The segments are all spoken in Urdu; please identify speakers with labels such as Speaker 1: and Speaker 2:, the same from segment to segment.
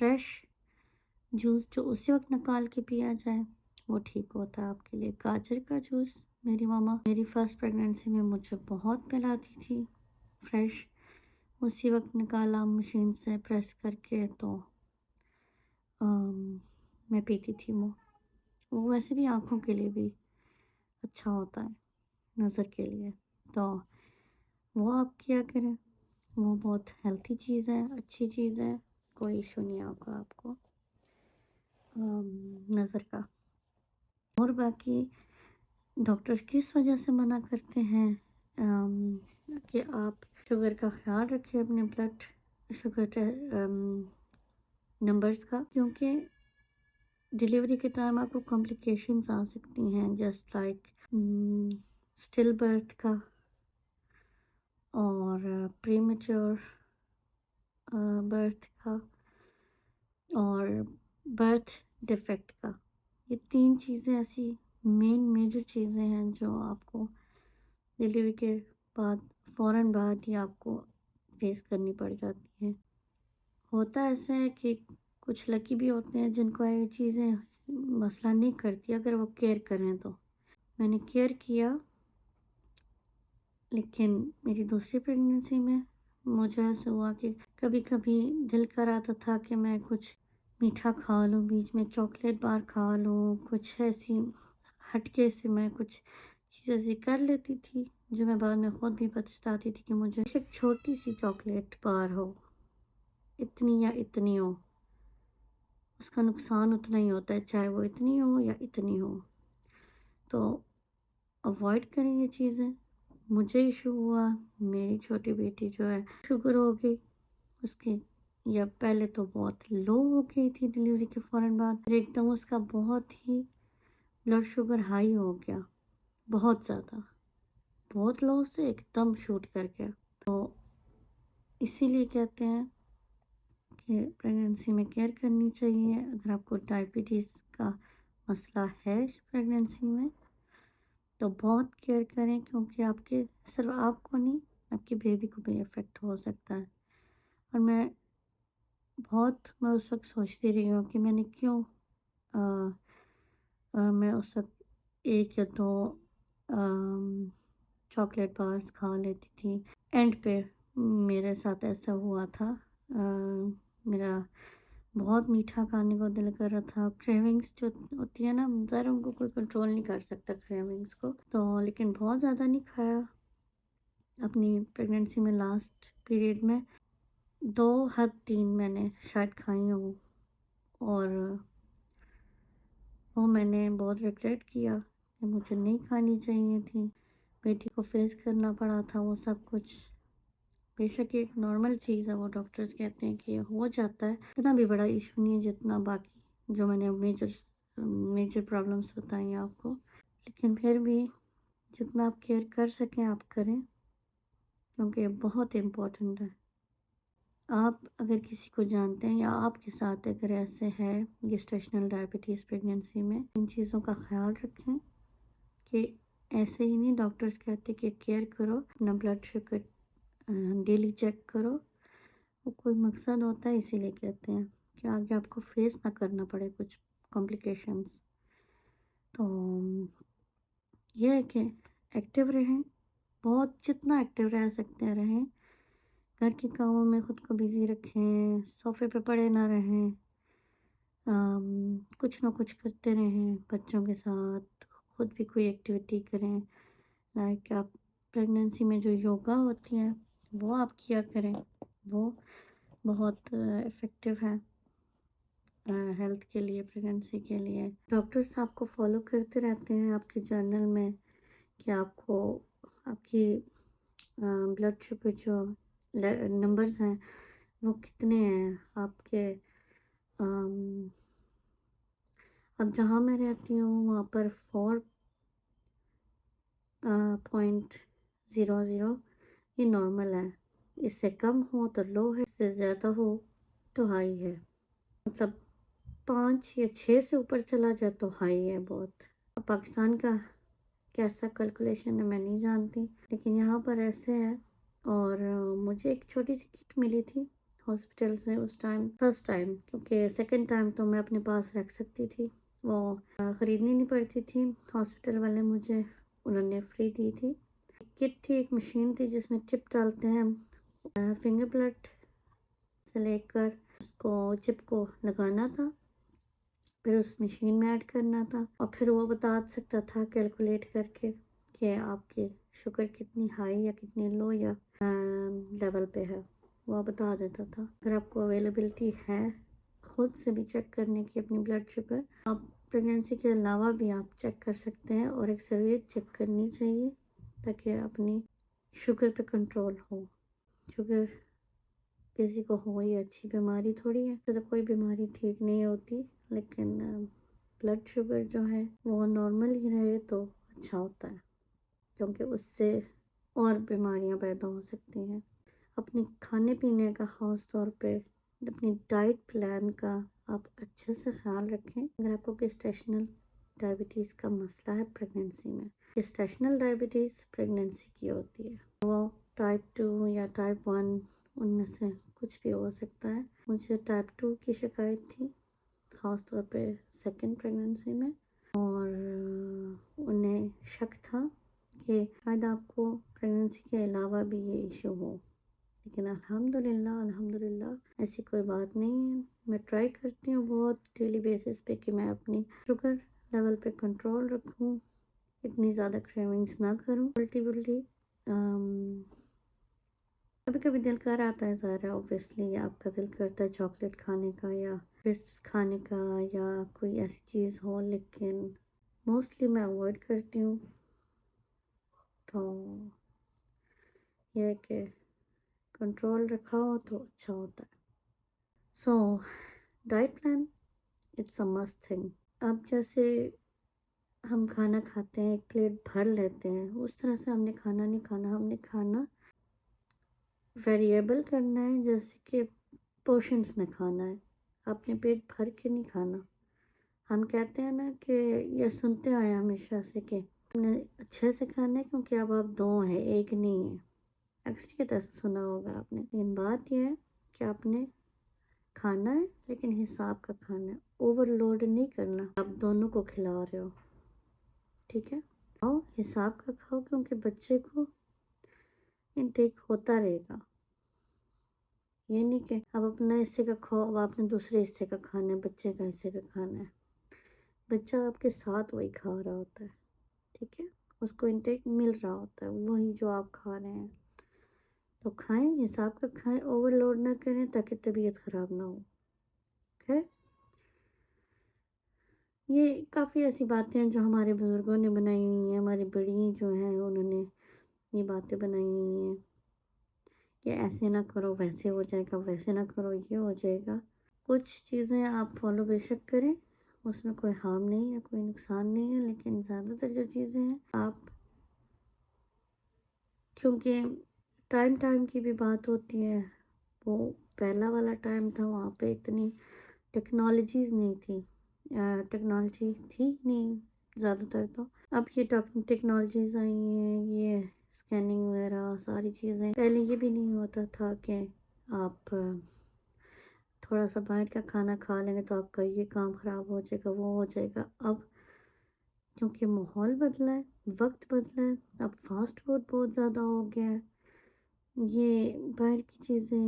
Speaker 1: فریش جوس جو اسی وقت نکال کے پیا جائے وہ ٹھیک ہوتا ہے آپ کے لیے۔ گاجر کا جوس میری ماما میری فرسٹ پریگننسی میں مجھے بہت پلاتی تھی، فریش اسی وقت نکالا مشین سے پریس کر کے، تو میں پیتی تھی وہ ویسے بھی آنکھوں کے لیے بھی اچھا ہوتا ہے، نظر کے لیے، تو وہ آپ کیا کریں، وہ بہت ہیلتھی چیز ہے، اچھی چیز ہے، کوئی ایشو نہیں ہوگا آپ کو نظر کا۔ اور باقی ڈاکٹر کس وجہ سے منع کرتے ہیں کہ آپ شوگر کا خیال رکھیں، اپنے بلڈ شوگر نمبرز کا، کیونکہ ڈیلیوری کے ٹائم آپ کو کمپلیکیشنز آ سکتی ہیں، جسٹ لائک اسٹل برتھ کا اور پری میچور برتھ کا اور برتھ ڈیفیکٹ کا۔ یہ 3 چیزیں ایسی میجر چیزیں ہیں جو آپ کو ڈیلیوری کے بعد فوراً بعد ہی آپ کو فیس کرنی پڑ جاتی ہے۔ ہوتا ایسا ہے کہ کچھ لکی بھی ہوتے ہیں جن کو یہ چیزیں مسئلہ نہیں کرتی اگر وہ کیئر کریں تو۔ میں نے کیئر کیا، لیکن میری دوسری پریگننسی میں مجھے ایسا ہوا کہ کبھی کبھی دل کر آتا تھا کہ میں کچھ میٹھا کھا لوں، بیچ میں چاکلیٹ بار کھا لوں، کچھ ایسی ہٹ کے سے میں کچھ چیزیں ایسی کر لیتی تھی جو میں بعد میں خود بھی پچھتاتی تھی کہ مجھے ایک چھوٹی سی چاکلیٹ بار ہو، اتنی یا اتنی ہو، اس کا نقصان اتنا ہی ہوتا ہے، چاہے وہ اتنی ہو یا اتنی ہو، تو اوائڈ کریں یہ چیزیں۔ مجھے ایشو ہوا، میری چھوٹی بیٹی جو ہے شوگر ہو گئی اس کی، یا پہلے تو بہت لو ہو گئی تھی ڈیلیوری کے فوراً بعد، پھر ایک دم اس کا بہت ہی بلڈ شوگر ہائی ہو گیا، بہت زیادہ، بہت لو سے ایک دم شوٹ کر گیا۔ تو اسی لیے کہتے ہیں کہ پریگننسی میں کیئر کرنی چاہیے۔ اگر آپ کو ڈائبٹیز کا مسئلہ ہے پریگننسی میں تو بہت کیئر کریں، کیونکہ آپ کے صرف آپ کو نہیں، آپ کی بیبی کو بھی افیکٹ ہو سکتا ہے۔ اور میں اس وقت سوچتی رہی ہوں کہ میں نے کیوں میں اس وقت 1 یا 2 چاکلیٹ بارز کھا لیتی تھی۔ اینڈ پہ میرے ساتھ ایسا ہوا تھا، میرا بہت میٹھا کھانے کو دل کر رہا تھا، کریونگز جو ہوتی ہے نا، ظاہر ان کو کوئی کنٹرول نہیں کر سکتا کریونگز کو، تو لیکن بہت زیادہ نہیں کھایا اپنی پریگننسی میں۔ لاسٹ پیریڈ میں 2 حد 3 میں نے شاید کھائی ہوں، اور وہ میں نے بہت ریگریٹ کیا کہ مجھے نہیں کھانی چاہیے تھی، بیٹی کو فیس کرنا پڑا تھا وہ سب کچھ۔ بے شک ایک نارمل چیز ہے، وہ ڈاکٹرز کہتے ہیں کہ ہو جاتا ہے، اتنا بھی بڑا ایشو نہیں ہے جتنا باقی جو میں نے میجر پرابلمس بتائی آپ کو، لیکن پھر بھی جتنا آپ کیئر کر سکیں آپ کریں، کیونکہ یہ بہت امپورٹنٹ ہے۔ آپ اگر کسی کو جانتے ہیں یا آپ کے ساتھ اگر ایسے ہے گیسٹیشنل ڈائبٹیز پریگننسی میں، ان چیزوں کا خیال رکھیں کہ ایسے ہی نہیں ڈاکٹرز کہتے کہ کیئر کرو، اپنا بلڈ شوگر ڈیلی چیک کرو، وہ کوئی مقصد ہوتا ہے، اسی لیے کہتے ہیں کہ آگے آپ کو فیس نہ کرنا پڑے کچھ کمپلیکیشنز۔ تو یہ ہے کہ ایکٹیو رہیں، بہت جتنا ایکٹیو رہ سکتے ہیں رہیں، گھر کے کاموں میں خود کو بیزی رکھیں، صوفے پہ پڑے نہ رہیں، کچھ نہ کچھ کرتے رہیں بچوں کے ساتھ، خود بھی کوئی ایکٹیویٹی کریں، لائک آپ پریگننسی میں جو یوگا ہوتی ہے وہ آپ کیا کریں، وہ بہت افیکٹو ہے ہیلتھ کے لیے، پریگننسی کے لیے۔ ڈاکٹرس آپ کو فالو کرتے رہتے ہیں آپ کے جرنل میں کہ آپ کو آپ کی بلڈ شوگر جو نمبرز ہیں وہ کتنے ہیں آپ کے۔ اب جہاں میں رہتی ہوں وہاں پر 4.00 یہ نارمل ہے، اس سے کم ہو تو لو ہے، اس سے زیادہ ہو تو ہائی ہے، مطلب 5 یا 6 سے اوپر چلا جائے تو ہائی ہے بہت۔ پاکستان کا کیسا کیلکولیشن ہے میں نہیں جانتی، لیکن یہاں پر ایسے ہے۔ اور مجھے ایک چھوٹی سی کٹ ملی تھی ہاسپٹل سے اس ٹائم فرسٹ ٹائم، کیونکہ سیکنڈ ٹائم تو میں اپنے پاس رکھ سکتی تھی، وہ خریدنی نہیں پڑتی تھی، ہاسپٹل والے مجھے انہوں نے فری دی تھی۔ کٹ تھی، ایک مشین تھی جس میں چپ ڈالتے ہیں، فنگر پرنٹ سے لے کر اس کو چپ کو لگانا تھا، پھر اس مشین میں ایڈ کرنا تھا، اور پھر وہ بتا سکتا تھا کیلکولیٹ کر کے کہ آپ کی شوگر کتنی ہائی یا کتنی لو یا لیول پہ ہے، وہ بتا دیتا تھا۔ اگر آپ کو اویلیبلٹی ہے خود سے بھی چیک کرنے کی اپنی بلڈ شوگر، آپ پریگنینسی کے علاوہ بھی آپ چیک کر سکتے ہیں، اور ایکسریت چیک کرنی چاہیے تاکہ اپنی شوگر پہ کنٹرول ہو۔ شوگر کسی کو ہو یہ اچھی بیماری تھوڑی ہے، تو کوئی بیماری ٹھیک نہیں ہوتی، لیکن بلڈ شوگر جو ہے وہ نارمل ہی رہے تو اچھا ہوتا ہے، کیونکہ اس سے اور بیماریاں پیدا ہو سکتی ہیں۔ اپنی کھانے پینے کا خاص طور پہ اپنی ڈائٹ پلان کا آپ اچھے سے خیال رکھیں۔ اگر آپ کو گیسٹیشنل ڈائبٹیز کا مسئلہ ہے پریگنینسی میں، گیسٹیشنل ڈائبٹیز پریگنینسی کی ہوتی ہے، وہ ٹائپ 2 یا ٹائپ 1 ان میں سے کچھ بھی ہو سکتا ہے۔ مجھے ٹائپ 2 کی شکایت تھی، خاص طور پہ سیکنڈ پریگنینسی میں، اور انہیں شک تھا کہ شاید آپ کو پریگنینسی کے علاوہ بھی یہ ایشو ہو، لیکن الحمدللہ ایسی کوئی بات نہیں ہے۔ میں ٹرائی کرتی ہوں بہت ڈیلی بیسس پہ کہ میں اپنی شوگر لیول پہ کنٹرول رکھوں، اتنی زیادہ کریونگز نہ کروں الٹی کبھی کبھی دل کر آتا ہے، ظاہر ہے اوبویسلی آپ کا دل کرتا ہے چاکلیٹ کھانے کا یا کرسپس کھانے کا یا کوئی ایسی چیز ہو، لیکن موسٹلی میں اوائڈ کرتی ہوں۔ تو یہ ہے کہ کنٹرول رکھا ہو تو اچھا ہوتا ہے۔ So diet plan it's a must thing. اب جیسے ہم کھانا کھاتے ہیں، ایک پلیٹ بھر لیتے ہیں، اس طرح سے ہم نے کھانا نہیں کھانا، ہم نے کھانا ویریبل کرنا ہے، جیسے کہ پورشنز میں کھانا ہے، اپنے پیٹ بھر کے نہیں کھانا۔ ہم کہتے ہیں نا کہ یہ سنتے آئے ہمیشہ سے کہ ہم نے اچھے سے کھانا ہے کیونکہ اب آپ دو ہیں ایک نہیں ہے، اکثریت ایسا سنا ہوگا آپ نے، لیکن بات یہ ہے کہ آپ نے کھانا ہے لیکن حساب کا کھانا ہے، اوور لوڈ نہیں کرنا، آپ دونوں کو کھلا رہے ہو، ٹھیک ہے؟ کھاؤ حساب کا کھاؤ، کیونکہ بچے کو انٹیک ہوتا رہے گا، یہ نہیں کہ اب اپنا حصے کا کھاؤ اب آپ نے دوسرے حصے کا کھانا ہے، بچے کا حصے کا کھانا ہے، بچہ آپ کے ساتھ وہی کھا رہا ہوتا ہے، ٹھیک ہے؟ اس کو انٹیک مل رہا ہوتا ہے وہی جو آپ کھا رہے ہیں، تو کھائیں حساب کا کھائیں، اوور لوڈ نہ کریں تاکہ طبیعت خراب نہ ہو۔ خیر، یہ کافی ایسی باتیں ہیں جو ہمارے بزرگوں نے بنائی ہوئی ہیں، ہماری بڑی جو ہیں انہوں نے یہ باتیں بنائی ہوئی ہیں کہ ایسے نہ کرو ویسے ہو جائے گا، ویسے نہ کرو یہ ہو جائے گا۔ کچھ چیزیں آپ فالو بے شک کریں، اس میں کوئی ہارم نہیں ہے، کوئی نقصان نہیں ہے، لیکن زیادہ تر جو چیزیں ہیں آپ، کیونکہ ٹائم کی بھی بات ہوتی ہے، وہ پہلا والا ٹائم تھا، وہاں پہ اتنی ٹیکنالوجیز نہیں تھی، ٹیکنالوجی تھی نہیں زیادہ تر، تو اب یہ ٹیکنالوجیز آئی ہیں، یہ اسکیننگ وغیرہ ساری چیزیں، پہلے یہ بھی نہیں ہوتا تھا کہ آپ تھوڑا سا باہر کا کھانا کھا لیں گے تو آپ کا یہ کام خراب ہو جائے گا، وہ ہو جائے گا۔ اب کیونکہ ماحول بدلا ہے، وقت بدلا ہے، اب فاسٹ فوڈ بہت زیادہ ہو گیا ہے، یہ باہر کی چیزیں،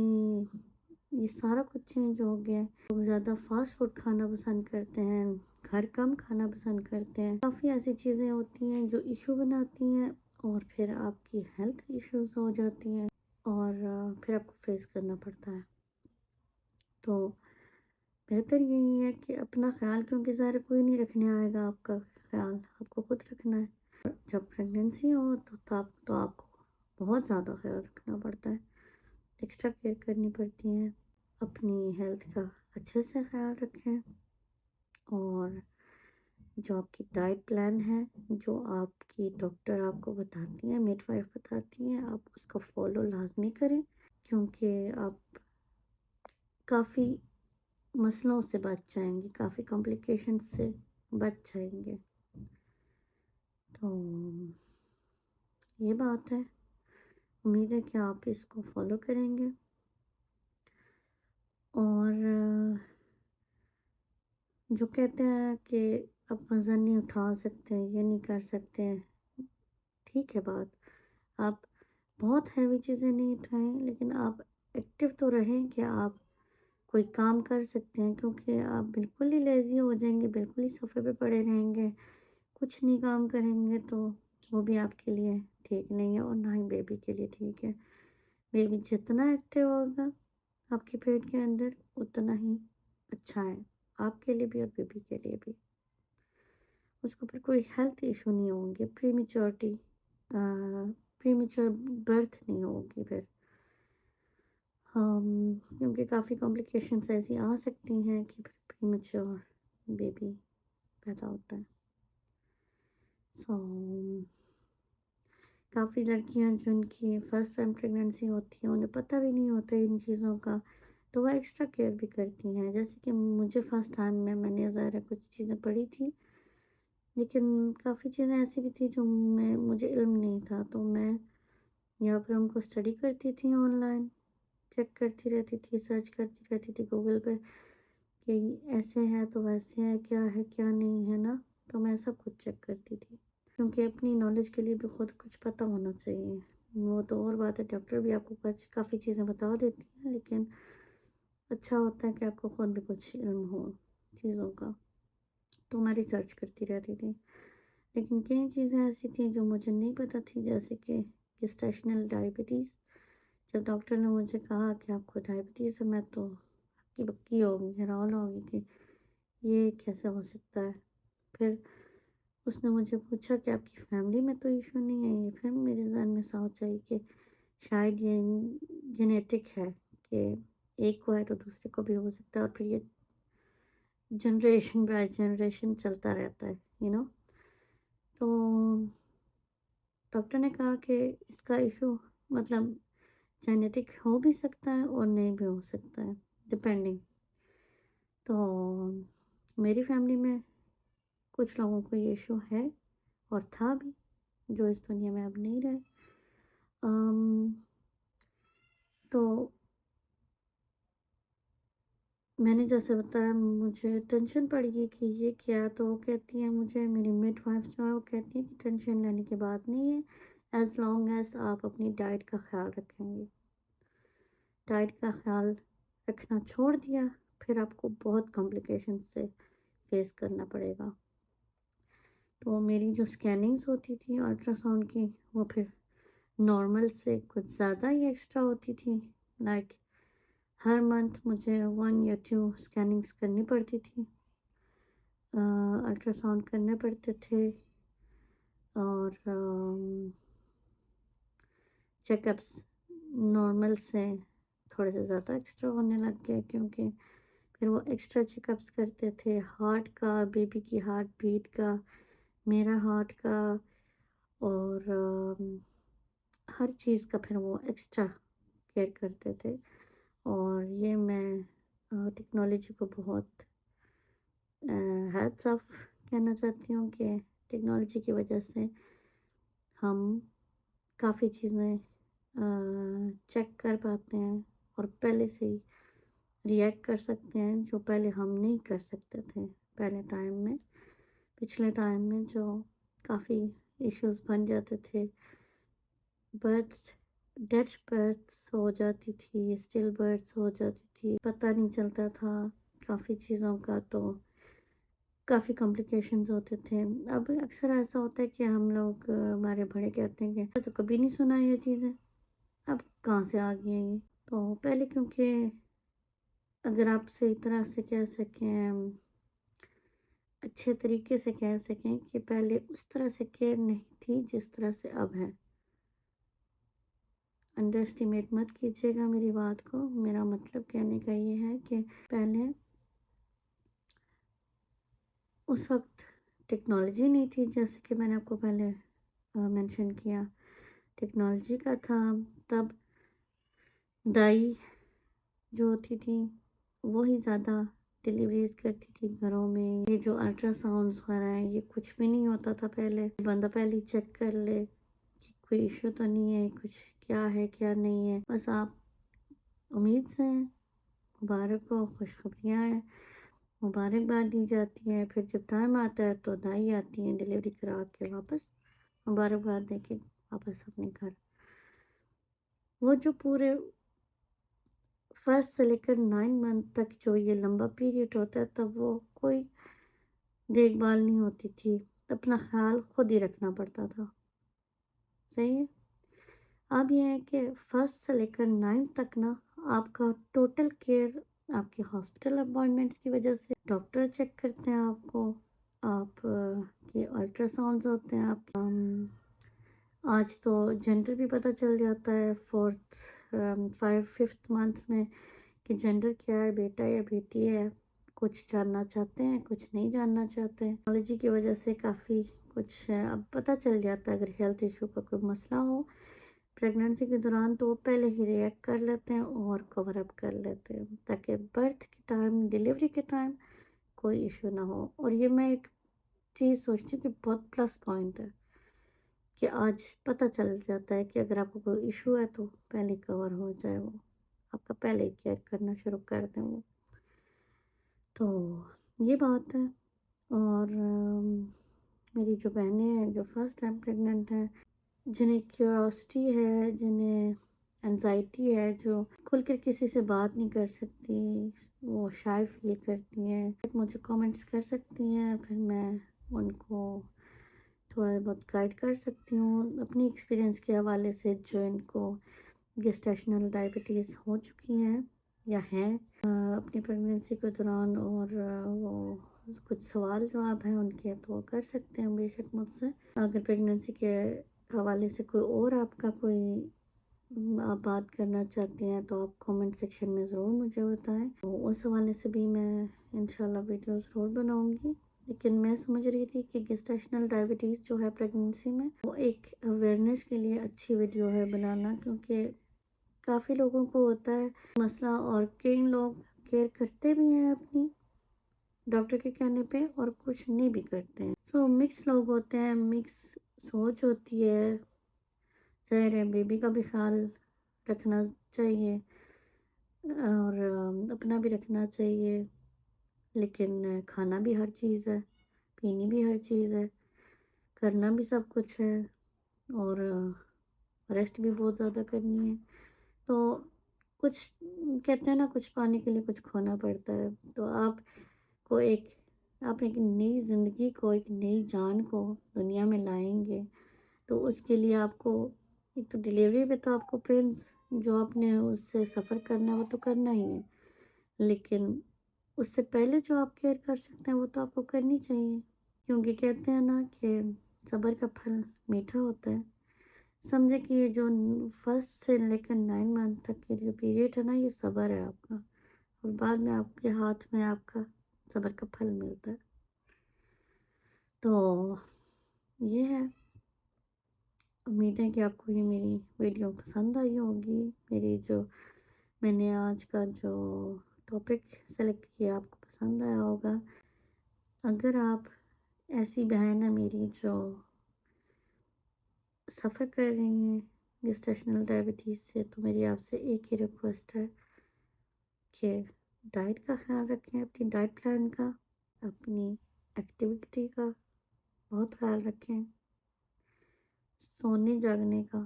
Speaker 1: یہ سارا کچھ چینج ہو گیا ہے، لوگ زیادہ فاسٹ فوڈ کھانا پسند کرتے ہیں، گھر کم کھانا پسند کرتے ہیں، کافی ایسی چیزیں ہوتی ہیں جو ایشو بناتی ہیں، اور پھر آپ کی ہیلتھ ایشوز ہو جاتی ہیں، اور پھر آپ کو فیس کرنا پڑتا ہے۔ تو بہتر یہی ہے کہ اپنا خیال، کیونکہ ظاہر کوئی نہیں رکھنے آئے گا آپ کا خیال، آپ کو خود رکھنا ہے۔ جب پریگنینسی ہو تو آپ کو بہت زیادہ خیال رکھنا پڑتا ہے، ایکسٹرا کیئر کرنی پڑتی ہے، اپنی ہیلتھ کا اچھے سے خیال رکھیں، اور جو آپ کی ڈائٹ پلان ہے، جو آپ کی ڈاکٹر آپ کو بتاتی ہیں، میڈ وائف بتاتی ہیں، آپ اس کا فالو لازمی کریں، کیونکہ آپ کافی مسئلوں سے بچ جائیں گے، کافی کمپلیکیشن سے بچ جائیں گے۔ تو یہ بات ہے، امید ہے کہ آپ اس کو فالو کریں گے۔ اور جو کہتے ہیں کہ اب وزن نہیں اٹھا سکتے، یہ نہیں کر سکتے، ٹھیک ہے بات، آپ بہت ہیوی چیزیں نہیں اٹھائیں، لیکن آپ ایکٹیو تو رہیں کہ آپ کوئی کام کر سکتے ہیں، کیونکہ آپ بالکل ہی لیزی ہو جائیں گے، بالکل ہی صفحے پہ پڑے رہیں گے، کچھ نہیں کام کریں گے تو وہ بھی آپ کے لیے ٹھیک نہیں ہے، اور نہ ہی بیبی کے لیے ٹھیک ہے۔ بیبی جتنا ایکٹیو ہوگا آپ کے پیٹ کے اندر اتنا ہی اچھا ہے، آپ کے لیے بھی اور بیبی کے لیے بھی۔ اس کو پھر کوئی ہیلتھ ایشو نہیں ہوں گے، پری میچور برتھ نہیں ہوگی پھر، کیونکہ کافی کمپلیکیشنس ایسی آ سکتی ہیں کہ پھر پری میچور بیبی پیدا ہوتا ہے۔ کافی لڑکیاں جن کی فرسٹ ٹائم پریگننسی ہوتی ہے انہیں پتہ بھی نہیں ہوتا ان چیزوں کا، تو وہ ایکسٹرا کیئر بھی کرتی ہیں، جیسے کہ مجھے فرسٹ ٹائم میں نے ظاہر کچھ چیزیں پڑھی تھی، لیکن کافی چیزیں ایسی بھی تھی جو مجھے علم نہیں تھا، تو میں یا پھر ان کو اسٹڈی کرتی تھی، آن لائن چیک کرتی رہتی تھی، سرچ کرتی رہتی تھی گوگل پہ کہ ایسے ہے تو ویسے ہے کیا نہیں ہے نا، تو میں سب کچھ چیک کرتی تھی، کیونکہ اپنی نالج کے لیے بھی خود کچھ پتہ ہونا چاہیے۔ وہ تو اور بات ہے، ڈاکٹر بھی آپ کو کافی چیزیں بتا دیتی ہیں، لیکن اچھا ہوتا ہے کہ آپ کو خود بھی کچھ علم ہو چیزوں کا، تو میں ریسرچ کرتی رہتی تھی، لیکن کئی چیزیں ایسی تھیں جو مجھے نہیں پتہ تھی، جیسے کہ گیسٹیشنل ڈائبٹیز۔ جب ڈاکٹر نے مجھے کہا کہ آپ کو ڈائبٹیز ہے، میں تو ہکی بکی ہو گئی، حیران ہو گئی کہ یہ کیسے ہو سکتا ہے۔ پھر اس نے مجھے پوچھا کہ آپ کی فیملی میں تو ایشو نہیں ہے، یہ پھر میرے ذہن میں سوچ آئی کہ شاید یہ جینیٹک ہے، کہ ایک کو ہے تو دوسرے کو بھی ہو سکتا ہے، اور پھر یہ جنریشن بائی جنریشن چلتا رہتا ہے، تو ڈاکٹر نے کہا کہ اس کا ایشو مطلب جینیٹک ہو بھی سکتا ہے اور نہیں بھی ہو سکتا ہے، ڈپینڈنگ۔ تو میری فیملی میں کچھ لوگوں کو یہ ایشو ہے اور تھا بھی، جو اس دنیا میں اب نہیں رہے۔ تو میں نے جیسے بتایا مجھے ٹینشن پڑ گئی کہ یہ کیا، تو وہ کہتی ہیں مجھے، میری مڈ وائف جو ہے وہ کہتی ہے کہ ٹینشن لینے کی بات نہیں ہے، ایز لانگ ایز آپ اپنی ڈائٹ کا خیال رکھیں گے، ڈائٹ کا خیال رکھنا چھوڑ دیا پھر آپ کو بہت کمپلیکیشن سے فیس کرنا پڑے گا۔ تو میری جو اسکیننگز ہوتی تھی الٹرا ساؤنڈ کی، وہ پھر نارمل سے کچھ زیادہ ہی ایکسٹرا ہوتی تھی، لائک ہر منتھ مجھے 1 یا 2 اسکیننگز کرنی پڑتی تھی، الٹرا ساؤنڈ کرنے پڑتے تھے، اور چیک اپس نارمل سے تھوڑے سے زیادہ ایکسٹرا ہونے لگ گئے، کیونکہ پھر وہ ایکسٹرا چیک اپس کرتے تھے، ہارٹ کا، بیبی کی ہارٹ بیٹ کا، میرا ہارٹ کا، اور ہر چیز کا پھر وہ ایکسٹرا کیئر کرتے تھے۔ اور یہ میں ٹیکنالوجی کو بہت ہیٹس آف کہنا چاہتی ہوں کہ ٹیکنالوجی کی وجہ سے ہم کافی چیزیں چیک کر پاتے ہیں اور پہلے سے ہی ریئیکٹ کر سکتے ہیں، جو پہلے ہم نہیں کر سکتے تھے پچھلے ٹائم میں جو کافی ایشوز بن جاتے تھے، ڈیتھ برتھس ہو جاتی تھی، اسٹل برتھس ہو جاتی تھی، پتہ نہیں چلتا تھا کافی چیزوں کا، تو کافی کمپلیکیشنز ہوتے تھے۔ اب اکثر ایسا ہوتا ہے کہ ہم لوگ، ہمارے بڑے کہتے ہیں کہ تو کبھی نہیں سنا یہ چیزیں، اب کہاں سے آ گئی ہیں یہ؟ تو پہلے کیونکہ اگر آپ صحیح طرح سے کہہ سکیں، اچھے طریقے سے کہہ سکیں کہ پہلے اس طرح سے کیئر نہیں تھی جس طرح سے اب ہے۔ انڈر اسٹیمیٹ مت کیجیے گا میری بات کو، میرا مطلب کہنے کا یہ ہے کہ پہلے اس وقت ٹیکنالوجی نہیں تھی، جیسے کہ میں نے آپ کو پہلے مینشن کیا، ٹیکنالوجی کا تھا، تب دائی جو ہوتی تھی وہی زیادہ ڈیلیوریز کرتی تھی گھروں میں۔ یہ جو الٹرا ساؤنڈز وغیرہ ہیں یہ کچھ بھی نہیں ہوتا تھا پہلے، بندہ پہلے چیک کر لے کہ کوئی ایشو تو نہیں ہے، کچھ کیا ہے کیا نہیں ہے، بس آپ امید سے مبارک ہو، خوشخبریاں ہیں، مبارکباد دی جاتی ہے، پھر جب ٹائم آتا ہے تو دائی آتی ہیں ڈلیوری کرا کے واپس مبارکباد دے کے واپس اپنے گھر۔ وہ جو پورے فرسٹ سے لے کر 9 منتھ تک جو یہ لمبا پیریڈ ہوتا ہے، تب وہ کوئی دیکھ بھال نہیں ہوتی تھی، اپنا خیال خود ہی رکھنا پڑتا تھا، صحیح ہے۔ اب یہ ہے کہ فرسٹ سے لے کر 9 تک نا آپ کا ٹوٹل کیئر آپ کے ہاسپٹل اپائنٹمنٹس کی وجہ سے، ڈاکٹر چیک کرتے ہیں آپ کو، آپ کے الٹرا ساؤنڈز ہوتے ہیں آپ کے، آج تو جنڈر بھی پتہ چل جاتا ہے 5th منتھ میں کہ جنڈر کیا ہے، بیٹا یا بیٹی ہے۔ کچھ جاننا چاہتے ہیں، کچھ نہیں جاننا چاہتے ہیں۔ ٹیکنالوجی کی وجہ سے کافی کچھ اب پتہ چل جاتا ہے، اگر ہیلتھ ایشو کا کوئی مسئلہ ہو پریگننسی کے دوران تو وہ پہلے ہی ریئیکٹ کر لیتے ہیں اور کور اپ کر لیتے ہیں، تاکہ برتھ کے ٹائم، ڈلیوری کے ٹائم کوئی ایشو نہ ہو۔ اور یہ میں ایک چیز سوچتی ہوں کہ بہت پلس پوائنٹ ہے کہ آج پتہ چل جاتا ہے کہ اگر آپ کو کوئی ایشو ہے تو پہلے کور ہو جائے، وہ آپ کا پہلے ہی کیئر کرنا شروع کر دیں وہ۔ تو یہ بات ہے۔ اور میری جو بہنیں ہیں جو فرسٹ ٹائم پریگننٹ ہیں، جنہیں کیوریوسٹی ہے، جنہیں انزائٹی ہے، جو کھل کر کسی سے بات نہیں کر سکتی، وہ شائع فیل کرتی ہیں، مجھے کامنٹس کر سکتی ہیں، پھر میں ان کو تھوڑا بہت گائیڈ کر سکتی ہوں اپنی ایکسپیرینس کے حوالے سے، جو ان کو گیسٹیشنل ڈائبٹیز ہو چکی ہیں یا ہیں اپنی پریگننسی کے دوران، اور وہ کچھ سوال جواب ہیں ان کے تو کر سکتے ہیں بے شک مجھ سے۔ اگر پریگننسی کے حوالے سے کوئی اور آپ کا کوئی آپ بات کرنا چاہتے ہیں تو آپ کامنٹ سیکشن میں ضرور مجھے بتائیں، تو اس حوالے سے بھی میں انشاءاللہ ویڈیو ضرور بناؤں گی۔ لیکن میں سمجھ رہی تھی کہ گیسٹیشنل ڈائبٹیز جو ہے پریگننسی میں، وہ ایک اویئرنیس کے لیے اچھی ویڈیو ہے بنانا، کیونکہ کافی لوگوں کو ہوتا ہے مسئلہ، اور کئی لوگ کیئر کرتے بھی ہیں اپنی ڈاکٹر کے کہنے پہ اور کچھ نہیں بھی کرتے ہیں۔ سو مکس لوگ ہوتے ہیں، مکس سوچ ہوتی ہے، ظاہر ہے بیبی کا بھی خیال رکھنا چاہیے اور اپنا بھی رکھنا چاہیے، لیکن کھانا بھی ہر چیز ہے، پینی بھی ہر چیز ہے، کرنا بھی سب کچھ ہے، اور ریسٹ بھی بہت زیادہ کرنی ہے۔ تو کچھ کہتے ہیں نا، کچھ پانے کے لیے کچھ کھونا پڑتا ہے۔ تو آپ ایک نئی زندگی کو، ایک نئی جان کو دنیا میں لائیں گے، تو اس کے لیے آپ کو ایک تو ڈلیوری پہ تو آپ کو پینس جو آپ نے اس سے سفر کرنا ہے وہ تو کرنا ہی ہے، لیکن اس سے پہلے جو آپ کیئر کر سکتے ہیں وہ تو آپ کو کرنی چاہیے، کیونکہ کہتے ہیں نا کہ صبر کا پھل میٹھا ہوتا ہے۔ سمجھے کہ یہ جو فرسٹ سے لے کر 9 منتھ تک کے جو پیریڈ ہے نا، یہ صبر ہے آپ کا، اور بعد میں آپ کے ہاتھ میں آپ کا صبر کا پھل ملتا ہے۔ تو یہ ہے، امید ہے کہ آپ کو یہ میری ویڈیو پسند آئی ہوگی، میں نے آج کا جو ٹاپک سلیکٹ کیا آپ کو پسند آیا ہوگا۔ اگر آپ ایسی بہن ہے میری جو سفر کر رہی ہیں گیسٹیشنل ڈائبٹیز سے، تو میری آپ سے ایک ہی ریکویسٹ ہے کہ ڈائٹ کا خیال رکھیں، اپنی ڈائٹ پلان کا، اپنی ایکٹیویٹی کا بہت خیال رکھیں، سونے جاگنے کا،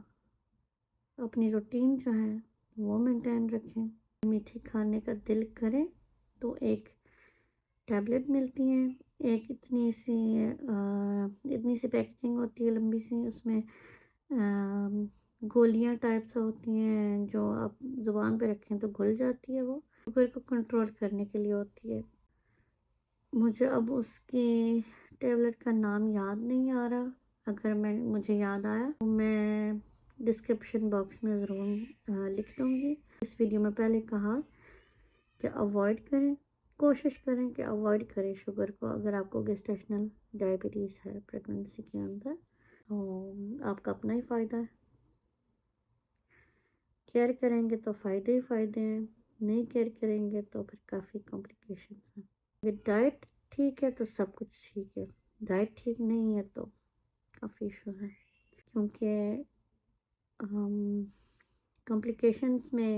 Speaker 1: اپنی روٹین جو ہے وہ مینٹین رکھیں۔ میٹھی کھانے کا دل کرے تو ایک ٹیبلٹ ملتی ہیں، ایک اتنی سی پیکجنگ ہوتی ہے لمبی سی، اس میں گولیاں ٹائپ سے ہوتی ہیں جو آپ زبان پہ رکھیں تو گھل جاتی ہے، وہ شوگر کو کنٹرول کرنے کے لیے ہوتی ہے۔ مجھے اب اس کی ٹیبلٹ کا نام یاد نہیں آ رہا، اگر مجھے یاد آیا تو میں ڈسکرپشن باکس میں ضرور لکھ دوں گی۔ اس ویڈیو میں پہلے کہا کہ اوائڈ کریں، کوشش کریں کہ اوائڈ کریں شوگر کو، اگر آپ کو گیسٹیشنل ڈائبٹیز ہے پریگننسی کے اندر، تو آپ کا اپنا ہی فائدہ ہے۔ کیئر کریں گے تو فائدے ہی فائدے ہیں، نہیں کیئر کریں گے تو پھر کافی کمپلیکیشنس ہیں۔ اگر ڈائٹ ٹھیک ہے تو سب کچھ ٹھیک ہے، ڈائٹ ٹھیک نہیں ہے تو کافی ایشو ہے، کیونکہ کمپلیکیشنس میں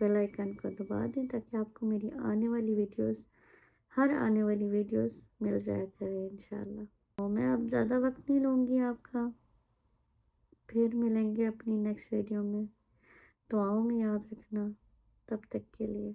Speaker 1: بیل آئیکن کو دبا دیں تاکہ آپ کو میری آنے والی ویڈیوز آنے والی ویڈیوز مل جایا کرے انشاءاللہ۔ تو میں اب زیادہ وقت نہیں لوں گی آپ کا، پھر ملیں گے اپنی نیکسٹ ویڈیو میں۔ دعاؤں میں یاد رکھنا، تب تک کے لیے